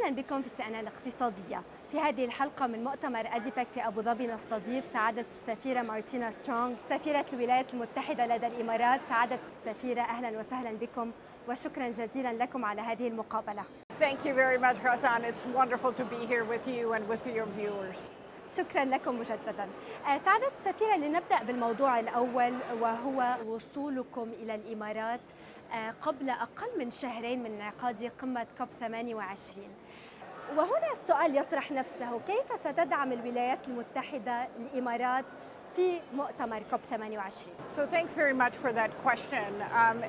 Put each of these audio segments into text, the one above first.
وسهلا بكم في السنة الاقتصادية. في هذه الحلقة من مؤتمر أديبيك في أبوظبي نستضيف سعادة السفيرة مارتينا سترونغ سفيرة الولايات المتحدة لدى الإمارات. سعادة السفيرة أهلا وسهلا بكم وشكرا جزيلا لكم على هذه المقابلة. Thank you very much, Khazan. It's wonderful to be here with you and with your viewers. شكرا لكم مجددا. سعادة السفيرة، لنبدأ بالموضوع الأول وهو وصولكم إلى الإمارات قبل أقل من شهرين من انعقاد قمة كوب 28. وهنا السؤال يطرح نفسه: كيف ستدعم الولايات المتحدة الإمارات في مؤتمر كوب 28؟ So thanks very much for that question.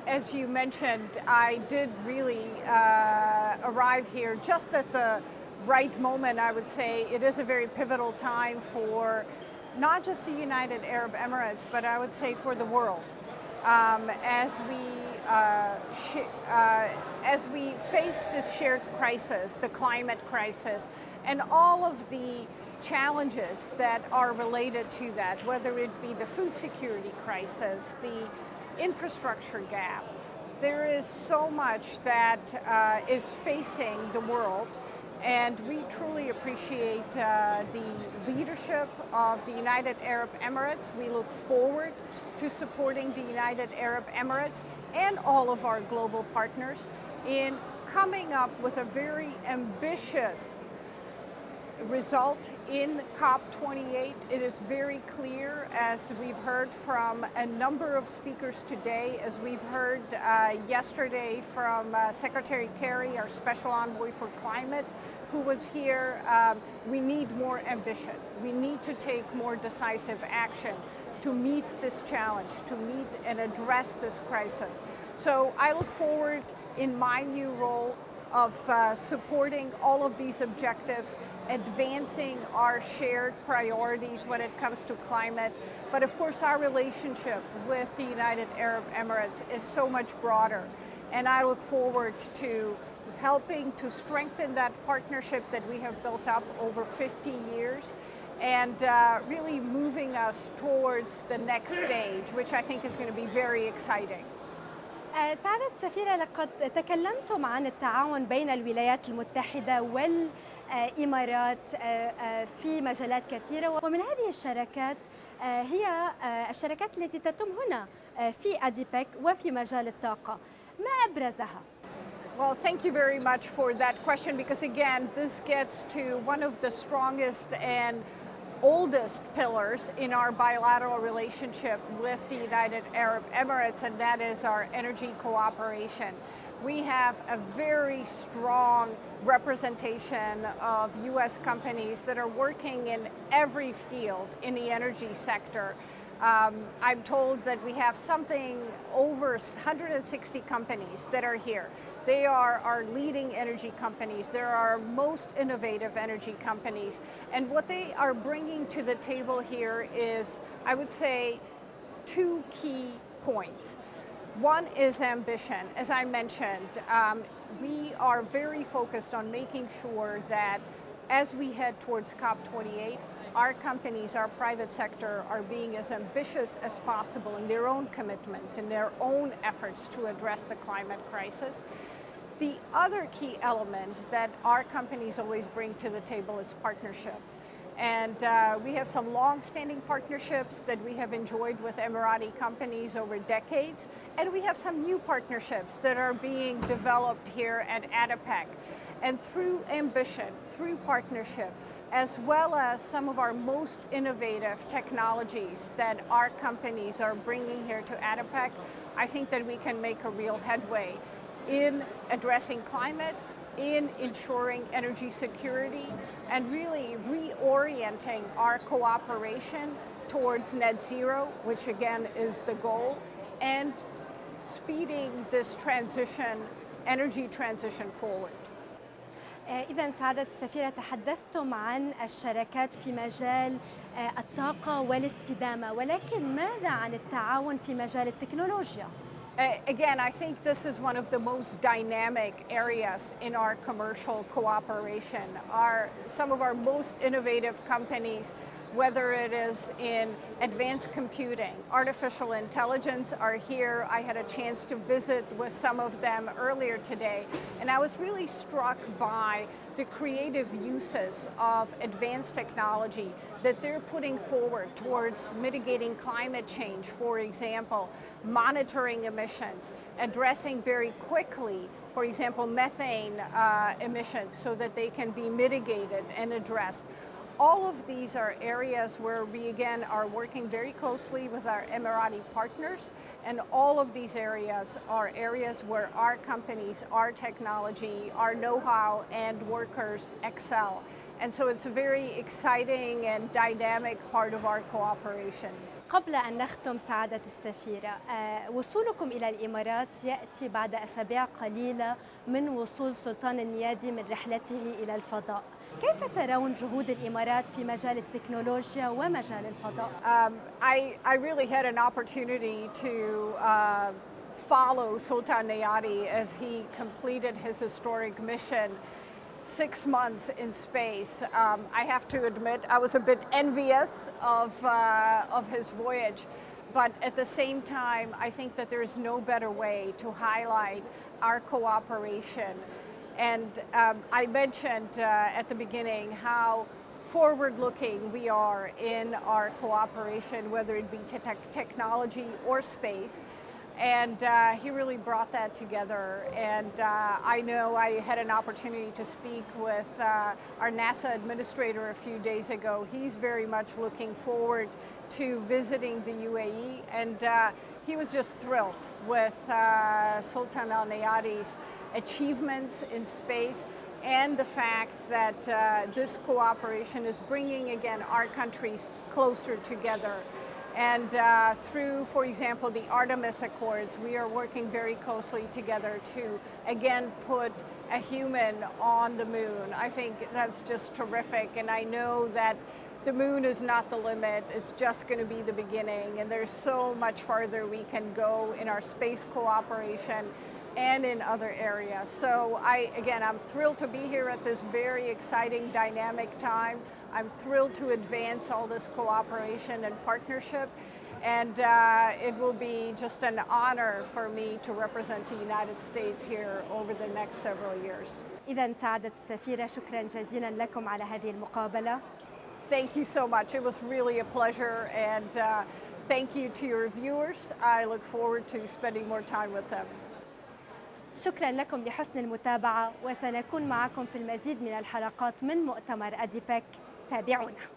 As you mentioned, I did really arrive here just at the right moment. I would say it is a very pivotal time for not just the United Arab Emirates, but I would say for the world. As we face this shared crisis, the climate crisis, and all of the challenges that are related to that, whether it be the food security crisis, the infrastructure gap, there is so much that is facing the world. And we truly appreciate the leadership of the United Arab Emirates. We look forward to supporting the United Arab Emirates and all of our global partners in coming up with a very ambitious result in COP28. It is very clear, as we've heard from a number of speakers today, as we've heard yesterday from Secretary Kerry, our Special Envoy for Climate, who was here. We need more ambition. We need to take more decisive action to meet this challenge, to meet and address this crisis. So I look forward in my new role of supporting all of these objectives, advancing our shared priorities when it comes to climate. But of course, our relationship with the United Arab Emirates is so much broader. And I look forward to helping to strengthen that partnership that we have built up over 50 years and really moving us towards the next stage, which I think is going to be very exciting. سعادة السفيرة، لقد تكلمتم عن التعاون بين الولايات المتحدة والإمارات في مجالات كثيرة، ومن هذه الشراكات هي الشراكات التي تتم هنا في أديبيك وفي مجال الطاقة. ما أبرزها؟ Well, thank you very much for that question, because again, this gets to one of the strongest and oldest pillars in our bilateral relationship with the United Arab Emirates, and that is our energy cooperation. We have a very strong representation of U.S. companies that are working in every field in the energy sector. I'm told that we have something over 160 companies that are here. They are our leading energy companies. They're our most innovative energy companies. And what they are bringing to the table here is, I would say, two key points. One is ambition. As I mentioned, we are very focused on making sure that as we head towards COP28, our companies, our private sector, are being as ambitious as possible in their own commitments, in their own efforts to address the climate crisis. The other key element that our companies always bring to the table is partnership. And we have some long-standing partnerships that we have enjoyed with Emirati companies over decades. And we have some new partnerships that are being developed here at Adipec. And through ambition, through partnership, as well as some of our most innovative technologies that our companies are bringing here to Adipec, I think that we can make a real headway in addressing climate, in ensuring energy security, and really reorienting our cooperation towards net zero, which again is the goal, and speeding this transition, energy transition forward. إذن سعادة السفيرة، تحدثتم عن الشراكات في مجال الطاقة والاستدامة، ولكن ماذا عن التعاون في مجال التكنولوجيا؟ Again, I think this is one of the most dynamic areas in our commercial cooperation. Some of our most innovative companies whether it is in advanced computing, artificial intelligence are here. I had a chance to visit with some of them earlier today, and I was really struck by the creative uses of advanced technology that they're putting forward towards mitigating climate change, for example, monitoring emissions, addressing very quickly, for example, methane emissions so that they can be mitigated and addressed. All of these are areas where we, again, are working very closely with our Emirati partners, and all of these areas are areas where our companies, our technology, our know-how, and workers excel. And so it's a very exciting and dynamic part of our cooperation. قبل أن نختم سعادة السفيرة، وصولكم إلى الإمارات يأتي بعد أسابيع قليلة من وصول سلطان النيادي من رحلته إلى الفضاء. كيف ترون جهود الإمارات في مجال التكنولوجيا ومجال الفضاء؟ I really had an opportunity to follow Sultan Neyadi as he completed his historic mission, 6 months in space. I have to admit I was a bit envious of his voyage, but at the same time I think that there is no better way to highlight our cooperation. And I mentioned at the beginning how forward-looking we are in our cooperation, whether it be technology or space. And he really brought that together. And I know I had an opportunity to speak with our NASA administrator a few days ago. He's very much looking forward to visiting the UAE. And he was just thrilled with Sultan Al Neyadi's achievements in space and the fact that this cooperation is bringing, again, our countries closer together. And through, for example, the Artemis Accords, we are working very closely together to, again, put a human on the moon. I think that's just terrific. And I know that the moon is not the limit. It's just going to be the beginning. And there's so much farther we can go in our space cooperation and in other areas. So I'm thrilled to be here at this very exciting, dynamic time. I'm thrilled to advance all this cooperation and partnership, and it will be just an honor for me to represent the United States here over the next several years. إذن سعادة السفيرة، شكرا جزيلا لكم على هذه المقابلة. Thank you so much. It was really a pleasure, and thank you to your viewers. I look forward to spending more time with them. شكرا لكم لحسن المتابعة، وسنكون معكم في المزيد من الحلقات من مؤتمر أديبيك. تابعونا.